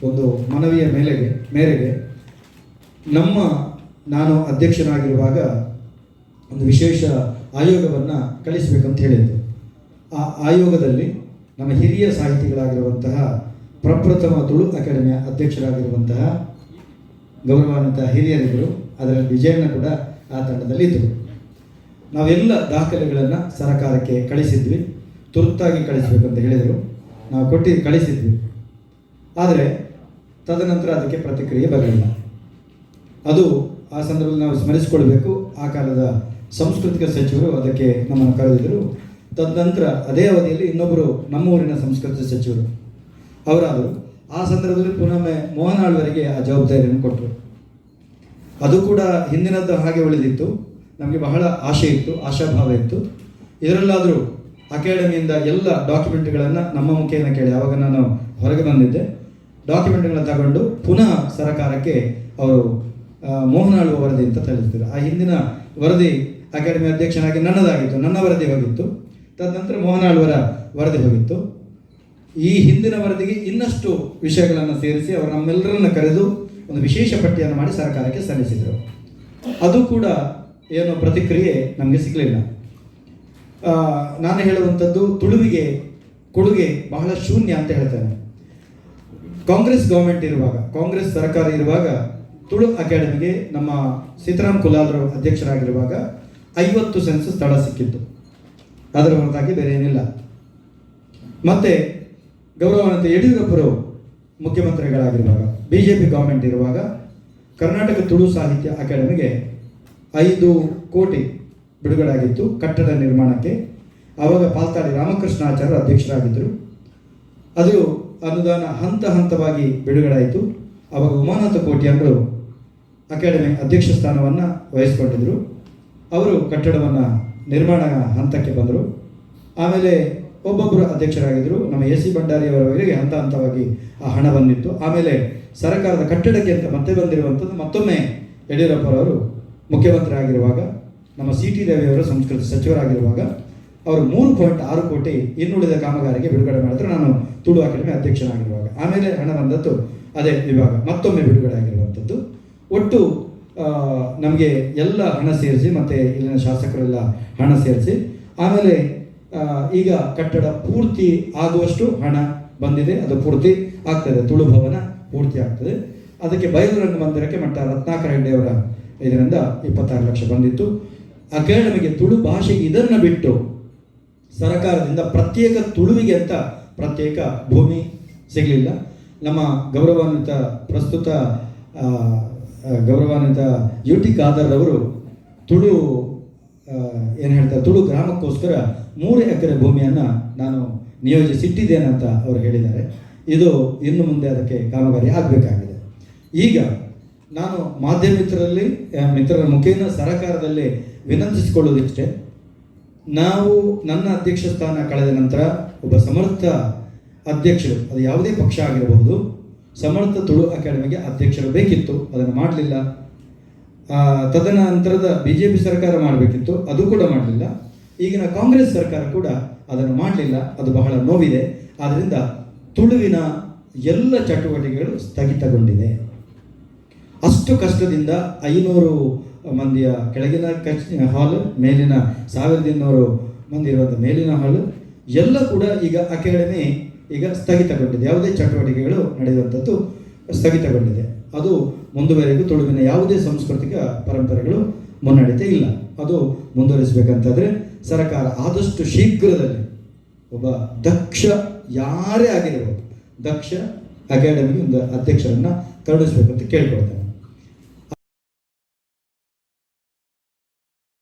ಒಂದು ಮನವಿಯ ಮೇರೆಗೆ ನಾನು ಅಧ್ಯಕ್ಷನಾಗಿರುವಾಗ ಒಂದು ವಿಶೇಷ ಆಯೋಗವನ್ನು ಕಳಿಸಬೇಕಂತ ಹೇಳಿದ್ದು. ಆ ಆಯೋಗದಲ್ಲಿ ನಮ್ಮ ಹಿರಿಯ ಸಾಹಿತಿಗಳಾಗಿರುವಂತಹ ಪ್ರಪ್ರಥಮ ತುಳು ಅಕಾಡೆಮಿಯ ಅಧ್ಯಕ್ಷರಾಗಿರುವಂತಹ ಗೌರವಾನ್ವಿತ ಹಿರಿಯರಿದ್ದರು. ಅದರಲ್ಲಿ ವಿಜಯಣ್ಣ ಕೂಡ ಆ ತಂಡದಲ್ಲಿದ್ದರು. ನಾವೆಲ್ಲ ದಾಖಲೆಗಳನ್ನು ಸರಕಾರಕ್ಕೆ ಕಳಿಸಿದ್ವಿ. ತುರ್ತಾಗಿ ಕಳಿಸಬೇಕಂತ ಹೇಳಿದರು. ನಾವು ಕಳಿಸಿದ್ವಿ. ಆದರೆ ತದನಂತರ ಅದಕ್ಕೆ ಪ್ರತಿಕ್ರಿಯೆ ಬರಲಿಲ್ಲ. ಅದು ಆ ಸಂದರ್ಭದಲ್ಲಿ ನಾವು ಸ್ಮರಿಸಿಕೊಳ್ಬೇಕು. ಆ ಕಾಲದ ಸಾಂಸ್ಕೃತಿಕ ಸಚಿವರು ಅದಕ್ಕೆ ನಮ್ಮನ್ನು ಕರೆದಿದ್ದರು. ತದನಂತರ ಅದೇ ಅವಧಿಯಲ್ಲಿ ಇನ್ನೊಬ್ಬರು ನಮ್ಮೂರಿನ ಸಂಸ್ಕೃತಿ ಸಚಿವರು ಅವರಾದರು. ಆ ಸಂದರ್ಭದಲ್ಲಿ ಪುನಃ ಮೋಹನ್ ಆಳ್ವರಿಗೆ ಆ ಜವಾಬ್ದಾರಿಯನ್ನು ಕೊಟ್ಟರು. ಅದು ಕೂಡ ಹಿಂದಿನದ್ದು ಹಾಗೆ ಉಳಿದಿತ್ತು. ನಮಗೆ ಬಹಳ ಆಶೆ ಇತ್ತು, ಆಶಾಭಾವ ಇತ್ತು. ಇದರಲ್ಲಾದರೂ ಅಕಾಡೆಮಿಯಿಂದ ಎಲ್ಲ ಡಾಕ್ಯುಮೆಂಟ್ಗಳನ್ನು ನಮ್ಮ ಮುಖೇನ ಕೇಳಿ, ಆವಾಗ ನಾನು ಹೊರಗೆ ಬಂದಿದ್ದೆ, ಡಾಕ್ಯುಮೆಂಟ್ಗಳನ್ನು ತಗೊಂಡು ಪುನಃ ಸರಕಾರಕ್ಕೆ ಅವರು ಮೋಹನ್ ಆಳ್ವ ವರದಿ ಅಂತ ತಿಳಿಸಿದರು. ಆ ಹಿಂದಿನ ವರದಿ ಅಕಾಡೆಮಿ ಅಧ್ಯಕ್ಷನಾಗಿ ನನ್ನದಾಗಿತ್ತು, ನನ್ನ ವರದಿ ಹೋಗಿತ್ತು. ತದನಂತರ ಮೋಹನ್ ಆಳ್ವರ ವರದಿ ಹೋಗಿತ್ತು. ಈ ಹಿಂದಿನ ವರದಿಗೆ ಇನ್ನಷ್ಟು ವಿಷಯಗಳನ್ನು ಸೇರಿಸಿ ಅವರು ನಮ್ಮೆಲ್ಲರನ್ನು ಕರೆದು ಒಂದು ವಿಶೇಷ ಪಟ್ಟಿಯನ್ನು ಮಾಡಿ ಸರ್ಕಾರಕ್ಕೆ ಸಲ್ಲಿಸಿದರು. ಅದು ಕೂಡ ಏನೋ ಪ್ರತಿಕ್ರಿಯೆ ನಮಗೆ ಸಿಗಲಿಲ್ಲ. ನಾನು ಹೇಳುವಂಥದ್ದು ತುಳುವಿಗೆ ಕೊಡುಗೆ ಬಹಳ ಶೂನ್ಯ ಅಂತ ಹೇಳ್ತೇನೆ. ಕಾಂಗ್ರೆಸ್ ಗೌರ್ಮೆಂಟ್ ಇರುವಾಗ, ಕಾಂಗ್ರೆಸ್ ಸರ್ಕಾರ ಇರುವಾಗ ತುಳು ಅಕಾಡೆಮಿಗೆ ನಮ್ಮ ಸೀತಾರಾಮ್ ಕುಲಾಲ್ರು ಅಧ್ಯಕ್ಷರಾಗಿರುವಾಗ 50 ಸೆನ್ಸ್ ಸ್ಥಳ ಸಿಕ್ಕಿತ್ತು. ಅದರ ಹೊರತಾಗಿ ಬೇರೆ ಏನಿಲ್ಲ. ಮತ್ತು ಗೌರವಾನ್ವಿತ ಯಡಿಯೂರಪ್ಪರು ಮುಖ್ಯಮಂತ್ರಿಗಳಾಗಿರುವಾಗ, BJP ಗೌರ್ಮೆಂಟ್ ಇರುವಾಗ ಕರ್ನಾಟಕ ತುಳು ಸಾಹಿತ್ಯ ಅಕಾಡೆಮಿಗೆ 5 ಕೋಟಿ ಬಿಡುಗಡೆಯಾಗಿತ್ತು ಕಟ್ಟಡ ನಿರ್ಮಾಣಕ್ಕೆ. ಆವಾಗ ಪಾಲ್ತಾಡಿ ರಾಮಕೃಷ್ಣಾಚಾರ್ಯರು ಅಧ್ಯಕ್ಷರಾಗಿದ್ದರು. ಅದು ಅನುದಾನ ಹಂತ ಹಂತವಾಗಿ ಬಿಡುಗಡೆಯಾಯಿತು. ಆವಾಗ ಉಮಾನಾಥ ಕೋಟ್ಯಾನ್ರು ಅಕಾಡೆಮಿ ಅಧ್ಯಕ್ಷ ಸ್ಥಾನವನ್ನು ವಹಿಸಿಕೊಂಡಿದ್ದರು. ಅವರು ಕಟ್ಟಡವನ್ನು ನಿರ್ಮಾಣ ಹಂತಕ್ಕೆ ಬಂದರು. ಆಮೇಲೆ ಒಬ್ಬೊಬ್ಬರು ಅಧ್ಯಕ್ಷರಾಗಿದ್ದರು. ನಮ್ಮ AC ಭಂಡಾರಿಯವರವರೆಗೆ ಹಂತ ಹಂತವಾಗಿ ಆ ಹಣ ಬಂದಿತ್ತು. ಆಮೇಲೆ ಸರ್ಕಾರದ ಕಟ್ಟಡಕ್ಕೆ ಅಂತ ಮತ್ತೆ ಬಂದಿರುವಂಥದ್ದು ಮತ್ತೊಮ್ಮೆ ಯಡಿಯೂರಪ್ಪರವರು ಮುಖ್ಯಮಂತ್ರಿ ಆಗಿರುವಾಗ, ನಮ್ಮ CT ರವಿಯವರು ಸಂಸ್ಕೃತಿ ಸಚಿವರಾಗಿರುವಾಗ ಅವರು 3.6 ಕೋಟಿ ಇನ್ನುಳಿದ ಕಾಮಗಾರಿಗೆ ಬಿಡುಗಡೆ ಮಾಡಿದ್ರು, ನಾನು ತುಳು ಅಕಾಡೆಮಿ ಅಧ್ಯಕ್ಷನಾಗಿರುವಾಗ. ಆಮೇಲೆ ಹಣ ಬಂದದ್ದು ಅದೇ ವಿಭಾಗ ಮತ್ತೊಮ್ಮೆ ಬಿಡುಗಡೆ ಆಗಿರುವಂಥದ್ದು. ಒಟ್ಟು ನಮಗೆ ಎಲ್ಲ ಹಣ ಸೇರಿಸಿ, ಮತ್ತು ಇಲ್ಲಿನ ಶಾಸಕರೆಲ್ಲ ಹಣ ಸೇರಿಸಿ, ಆಮೇಲೆ ಈಗ ಕಟ್ಟಡ ಪೂರ್ತಿ ಆಗುವಷ್ಟು ಹಣ ಬಂದಿದೆ. ಅದು ಪೂರ್ತಿ ಆಗ್ತದೆ, ತುಳು ಭವನ ಪೂರ್ತಿ ಆಗ್ತದೆ. ಅದಕ್ಕೆ ಬಯಲು ರಂಗಮಂದಿರಕ್ಕೆ ಮಟ್ಟ ರತ್ನಾಕರ ಹೆಗ್ಡೆಯವರ ಇದರಿಂದ 26 ಲಕ್ಷ ಬಂದಿತ್ತು. ಅಕಾಡೆಮಿಗೆ ತುಳು ಭಾಷೆಗೆ ಇದನ್ನು ಬಿಟ್ಟು ಸರ್ಕಾರದಿಂದ ಪ್ರತ್ಯೇಕ ತುಳುವಿಗೆ ಅಂತ ಪ್ರತ್ಯೇಕ ಭೂಮಿ ಸಿಗಲಿಲ್ಲ. ನಮ್ಮ ಪ್ರಸ್ತುತ ಗೌರವಾನ್ವಿತ UT ಖಾದರ್ ಅವರು ತುಳು ತುಳು ಗ್ರಾಮಕ್ಕೋಸ್ಕರ 3 ಎಕರೆ ಭೂಮಿಯನ್ನು ನಾನು ನಿಯೋಜಿಸಿಟ್ಟಿದ್ದೇನಂತ ಅವರು ಹೇಳಿದ್ದಾರೆ. ಇದು ಇನ್ನು ಮುಂದೆ ಅದಕ್ಕೆ ಕಾಮಗಾರಿ ಆಗಬೇಕಾಗಿದೆ. ಈಗ ನಾನು ಮಾಧ್ಯಮ ಮಿತ್ರರ ಮುಖೇನ ಸರ್ಕಾರದಲ್ಲಿ ವಿನಂತಿಸಿಕೊಳ್ಳೋದಿಷ್ಟೇ, ನಾವು ನನ್ನ ಅಧ್ಯಕ್ಷ ಸ್ಥಾನ ಕಳೆದ ನಂತರ ಒಬ್ಬ ಸಮರ್ಥ ಅಧ್ಯಕ್ಷರು, ಅದು ಯಾವುದೇ ಪಕ್ಷ ಆಗಿರಬಹುದು, ಸಮರ್ಥ ತುಳು ಅಕಾಡೆಮಿಗೆ ಅಧ್ಯಕ್ಷರು ಬೇಕಿತ್ತು. ಅದನ್ನು ಮಾಡಲಿಲ್ಲ. ತದನಂತರದ BJP ಸರ್ಕಾರ ಮಾಡಬೇಕಿತ್ತು, ಅದು ಕೂಡ ಮಾಡಲಿಲ್ಲ. ಈಗಿನ ಕಾಂಗ್ರೆಸ್ ಸರ್ಕಾರ ಕೂಡ ಅದನ್ನು ಮಾಡಲಿಲ್ಲ. ಅದು ಬಹಳ ನೋವಿದೆ. ಆದ್ದರಿಂದ ತುಳುವಿನ ಎಲ್ಲ ಚಟುವಟಿಕೆಗಳು ಸ್ಥಗಿತಗೊಂಡಿದೆ. ಅಷ್ಟು ಕಷ್ಟದಿಂದ 500 ಮಂದಿಯ ಕೆಳಗಿನ ಹಾಲ್, ಮೇಲಿನ 1200 ಮಂದಿ ಇರುವಂಥ ಮೇಲಿನ ಹಾಲ್ ಎಲ್ಲ ಕೂಡ ಈಗ ಅಕಾಡೆಮಿ ಈಗ ಸ್ಥಗಿತಗೊಂಡಿದೆ. ಯಾವುದೇ ಚಟುವಟಿಕೆಗಳು ನಡೆಯುವಂಥದ್ದು ಸ್ಥಗಿತಗೊಂಡಿದೆ. ಅದು ಮುಂದುವರೆಗೂ ತುಳುವಿನ ಯಾವುದೇ ಸಾಂಸ್ಕೃತಿಕ ಪರಂಪರೆಗಳು ಮುನ್ನಡೀತಾ ಇಲ್ಲ. ಅದು ಮುಂದುವರಿಸಬೇಕಂತಂದರೆ ಸರ್ಕಾರ ಆದಷ್ಟು ಶೀಘ್ರದಲ್ಲಿ ಒಬ್ಬ ದಕ್ಷ, ಯಾರೇ ಆಗಿರಬಹುದು, ದಕ್ಷ ಅಕಾಡೆಮಿಗೆ ಒಂದು ಅಧ್ಯಕ್ಷರನ್ನು ಕರುಣಿಸಬೇಕಂತ ಕೇಳ್ಕೊಳ್ತೇನೆ.